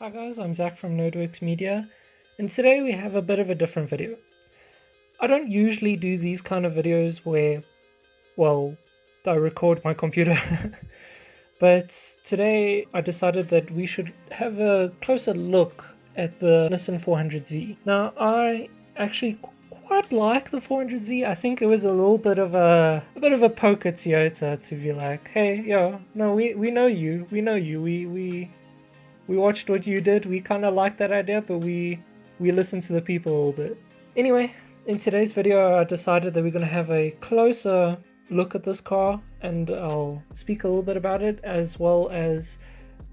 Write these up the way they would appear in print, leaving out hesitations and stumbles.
Hi guys, I'm Zach from Nerdworks Media, and today we have a bit of a different video. I don't usually do these kind of videos where, well, I record my computer, but today I decided that we should have a closer look at the Nissan 400Z. Now, I actually quite like the 400Z. I think it was a little bit of a poke at Toyota to be like, hey, yo, no, we know you, we watched what you did. We kind of liked that idea, but we listened to the people a little bit. Anyway, in today's video, I decided that we're going to have a closer look at this car, and I'll speak a little bit about it, as well as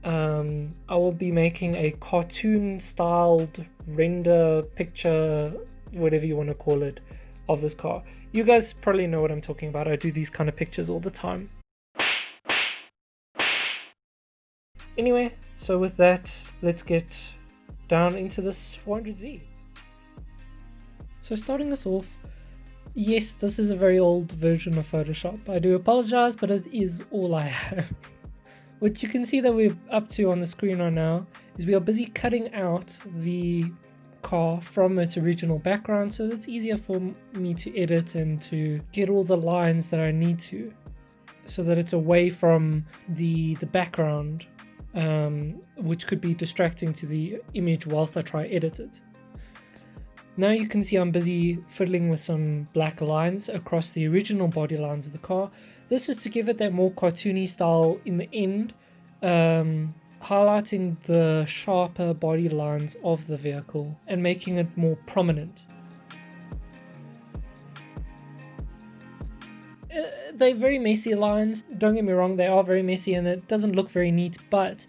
I will be making a cartoon-styled render picture, whatever you want to call it, of this car. You guys probably know what I'm talking about. I do these kind of pictures all the time. Anyway, so with that, let's get down into this 400Z. So starting this off, yes, this is a very old version of Photoshop. I do apologize, but it is all I have. What you can see that we're up to on the screen right now is we are busy cutting out the car from its original background, so it's easier for me to edit and to get all the lines that I need to, so that it's away from the background, which could be distracting to the image whilst I try edit it. Now you can see I'm busy fiddling with some black lines across the original body lines of the car. This is to give it that more cartoony style in the end, highlighting the sharper body lines of the vehicle and making it more prominent. They're very messy lines, don't get me wrong, they are very messy and it doesn't look very neat, but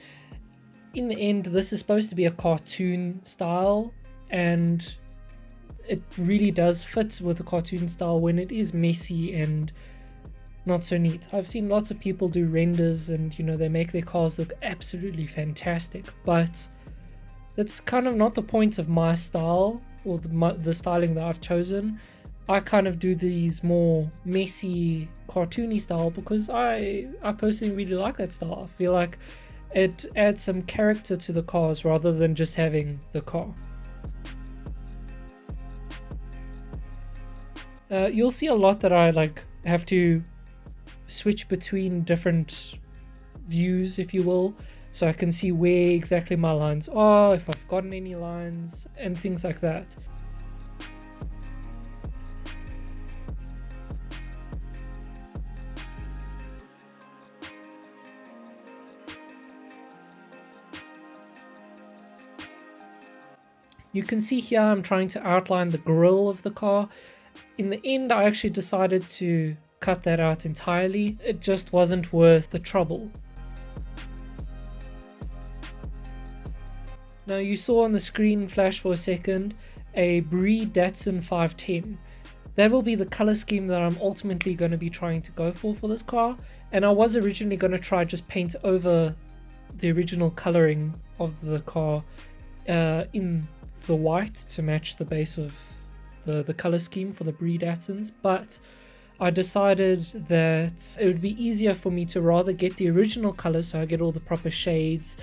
in the end this is supposed to be a cartoon style, and it really does fit with the cartoon style when it is messy and not so neat. I've seen lots of people do renders and they make their cars look absolutely fantastic, but that's kind of not the point of my style or the styling that I've chosen. I kind of do these more messy, cartoony style because I personally really like that style. I feel like it adds some character to the cars rather than just having the car. You'll see a lot that I have to switch between different views, if you will, so I can see where exactly my lines are, if I've gotten any lines, and things like that. You can see here I'm trying to outline the grille of the car. In the end, I actually decided to cut that out entirely. It just wasn't worth the trouble. Now you saw on the screen flash for a second a Brie Datsun 510. That will be the color scheme that I'm ultimately going to be trying to go for this car, and I was originally going to try just paint over the original coloring of the car in the white to match the base of the color scheme for the Brie Datsuns, but I decided that it would be easier for me to rather get the original color, so I get all the proper shades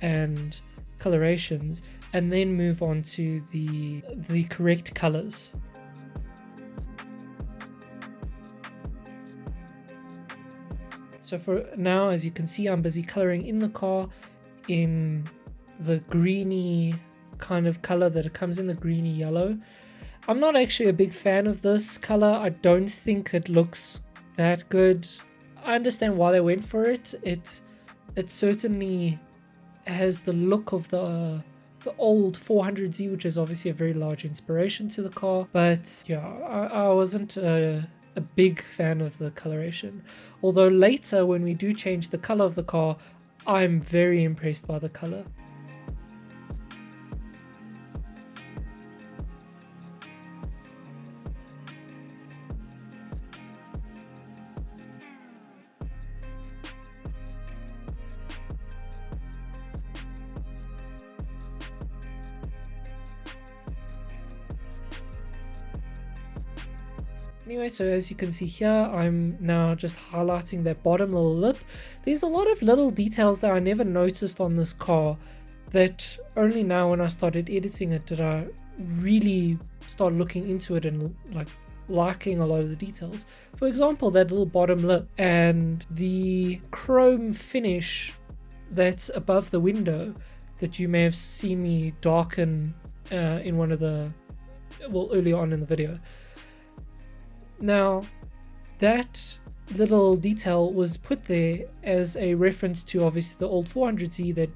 and colorations, and then move on to the correct colors. So for now, as you can see, I'm busy coloring in the car in the greeny kind of color that it comes in, the greeny yellow. I'm not actually a big fan of this color. I don't think it looks that good. I understand why they went for it. It certainly has the look of the old 400Z, which is obviously a very large inspiration to the car, but yeah, I wasn't a big fan of the coloration. Although later, when we do change the color of the car, I'm very impressed by the color. Anyway, so as you can see here, I'm now just highlighting that bottom little lip. There's a lot of little details that I never noticed on this car that only now when I started editing it did I really start looking into it and like liking a lot of the details. For example, that little bottom lip and the chrome finish that's above the window that you may have seen me darken in one of the, well, early on in the video. Now, that little detail was put there as a reference to obviously the old 400Z that,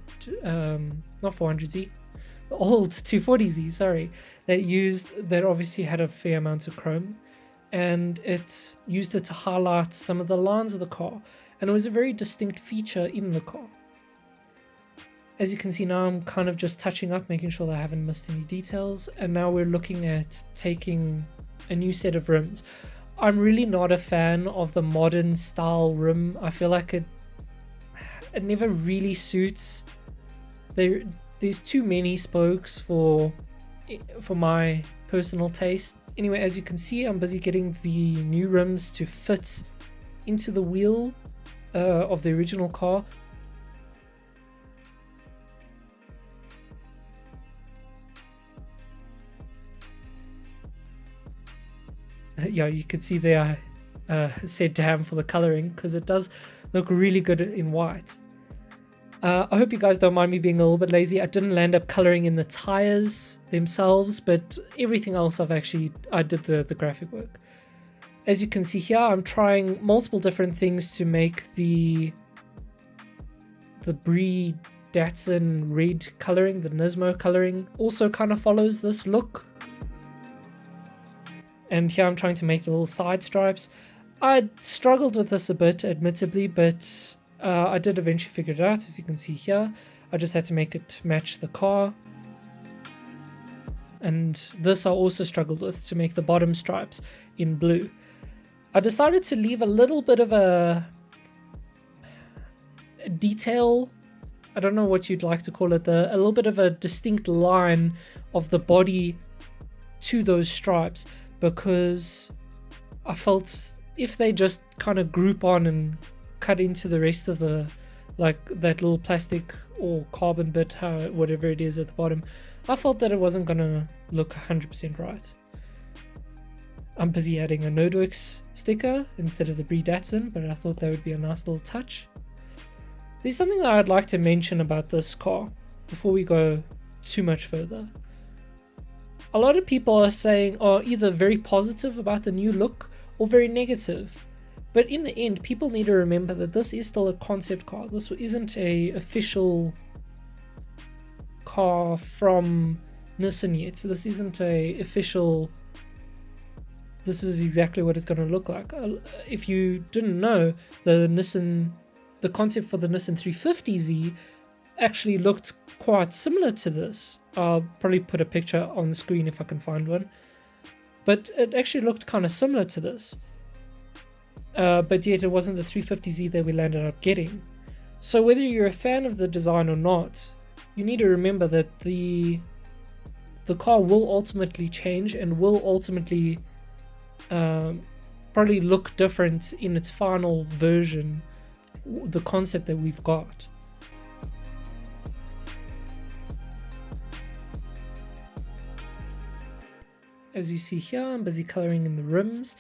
not 400Z, the old 240Z, sorry, that obviously had a fair amount of chrome, and it used it to highlight some of the lines of the car, and it was a very distinct feature in the car. As you can see now, I'm kind of just touching up, making sure that I haven't missed any details, and now we're looking at taking a new set of rims. I'm really not a fan of the modern style rim. I feel like it never really suits. There's too many spokes for my personal taste. Anyway, as you can see, I'm busy getting the new rims to fit into the wheel of the original car. Yeah, you can see there I said damn for the coloring, because it does look really good in white. I hope you guys don't mind me being a little bit lazy. I didn't land up coloring in the tires themselves, but everything else I did the graphic work. As you can see here, I'm trying multiple different things to make the Brie Datsun red coloring, the Nismo coloring, also kind of follows this look. And here I'm trying to make the little side stripes. I struggled with this a bit, admittedly, but I did eventually figure it out. As you can see here, I just had to make it match the car. And this I also struggled with, to make the bottom stripes in blue. I decided to leave a little bit of a detail, I don't know what you'd like to call it, a little bit of a distinct line of the body to those stripes, because I felt if they just kind of group on and cut into the rest of the, like that little plastic or carbon bit, whatever it is at the bottom, I felt that it wasn't gonna look 100% right. I'm busy adding a Nodeworks sticker instead of the Brie Datsun, but I thought that would be a nice little touch. There's something that I'd like to mention about this car before we go too much further. A lot of people are either very positive about the new look or very negative. But in the end, people need to remember that this is still a concept car. This isn't a official car from Nissan yet. So this isn't a official, this is exactly what it's going to look like. If you didn't know, the concept for the Nissan 350Z actually looked quite similar to this. I'll probably put a picture on the screen if I can find one. But it actually looked kind of similar to this. But yet it wasn't the 350Z that we landed up getting. So whether you're a fan of the design or not, you need to remember that the car will ultimately change and will ultimately probably look different in its final version, the concept that we've got. As you see here, I'm busy coloring in the rims.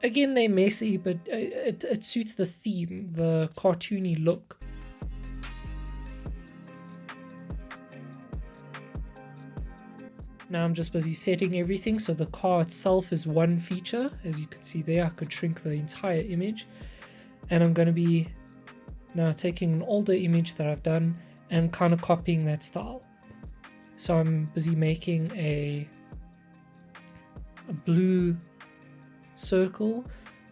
Again, they're messy, but it suits the theme, the cartoony look. Now I'm just busy setting everything so the car itself is one feature. As you can see there, I could shrink the entire image. And I'm going to be now taking an older image that I've done and kind of copying that style. So I'm busy making a blue circle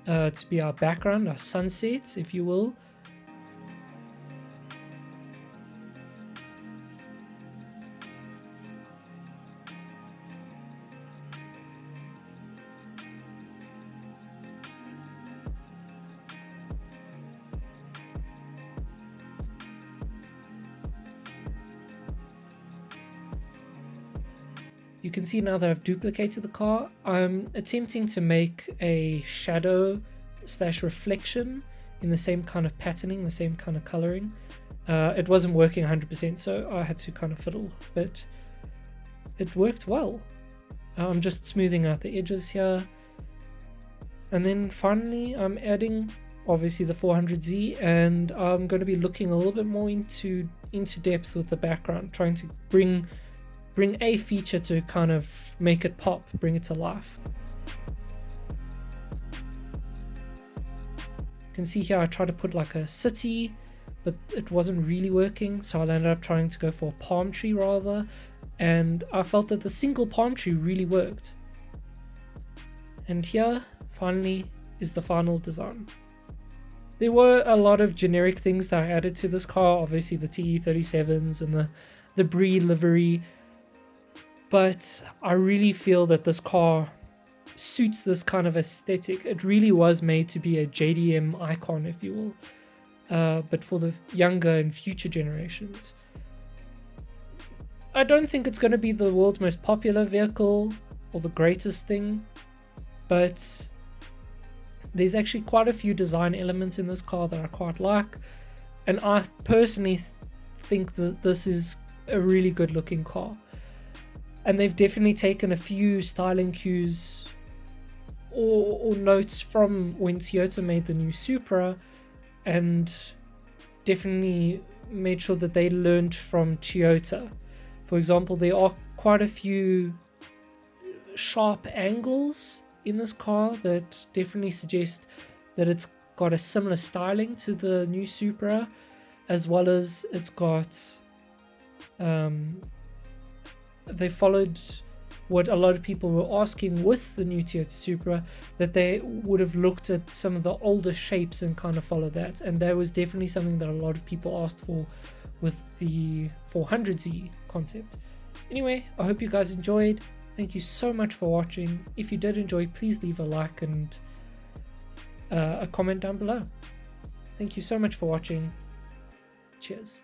to be our background, our sunset, if you will. You can see now that I've duplicated the car, I'm attempting to make a shadow / reflection in the same kind of patterning, the same kind of coloring. It wasn't working 100%, so I had to kind of fiddle, but it worked well. I'm just smoothing out the edges here, and then finally I'm adding obviously the 400Z, and I'm going to be looking a little bit more into depth with the background, trying to bring a feature to kind of make it pop, bring it to life. You can see here I tried to put like a city, but it wasn't really working, so I ended up trying to go for a palm tree rather, and I felt that the single palm tree really worked. And here finally is the final design. There were a lot of generic things that I added to this car, obviously the TE37s and the Brie livery, but I really feel that this car suits this kind of aesthetic. It really was made to be a JDM icon, if you will, but for the younger and future generations. I don't think it's going to be the world's most popular vehicle or the greatest thing, but there's actually quite a few design elements in this car that I quite like, and I personally think that this is a really good looking car. And they've definitely taken a few styling cues or notes from when Toyota made the new Supra, and definitely made sure that they learned from Toyota. For example, there are quite a few sharp angles in this car that definitely suggest that it's got a similar styling to the new Supra, as well as it's got they followed what a lot of people were asking with the new Toyota Supra, that they would have looked at some of the older shapes and kind of followed that, and that was definitely something that a lot of people asked for with the 400Z concept. Anyway, I hope you guys enjoyed. Thank you so much for watching. If you did enjoy, please leave a like and a comment down below. Thank you so much for watching. Cheers.